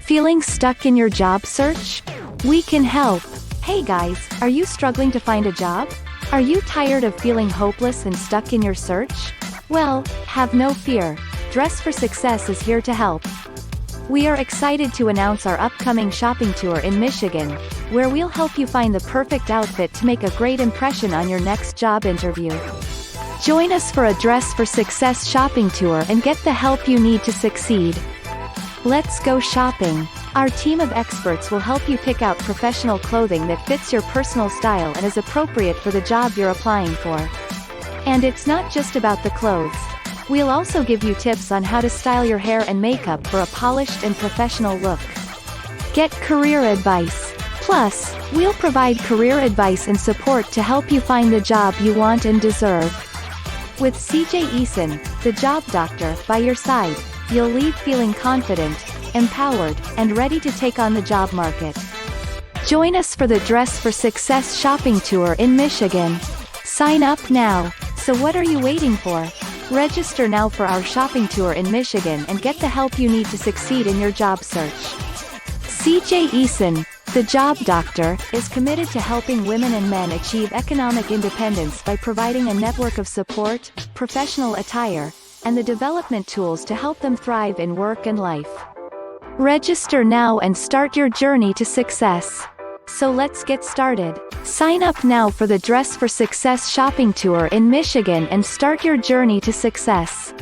Feeling stuck in your job search? We can help. Hey guys, are you struggling to find a job? Are you tired of feeling hopeless and stuck in your search? Well, have no fear. Dress for Success is here to help. We are excited to announce our upcoming shopping tour in Michigan, where we'll help you find the perfect outfit to make a great impression on your next job interview. Join us for a Dress for Success shopping tour and get the help you need to succeed. Let's go shopping. Our team of experts will help you pick out professional clothing that fits your personal style and is appropriate for the job you're applying for. And it's not just about the clothes. We'll also give you tips on how to style your hair and makeup for a polished and professional look. Get career advice. Plus, we'll provide career advice and support to help you find the job you want and deserve. With CJ Eason, the job doctor, by your side, you'll leave feeling confident, empowered, and ready to take on the job market. Join us for the Dress for Success shopping tour in Michigan. Sign up now. So what are you waiting for? Register now for our shopping tour in Michigan and get the help you need to succeed in your job search. CJ Eason, the job doctor, is committed to helping women and men achieve economic independence by providing a network of support, professional attire, and the development tools to help them thrive in work and life. Register now and start your journey to success. So let's get started. Sign up now for the Dress for Success shopping tour in Michigan and start your journey to success.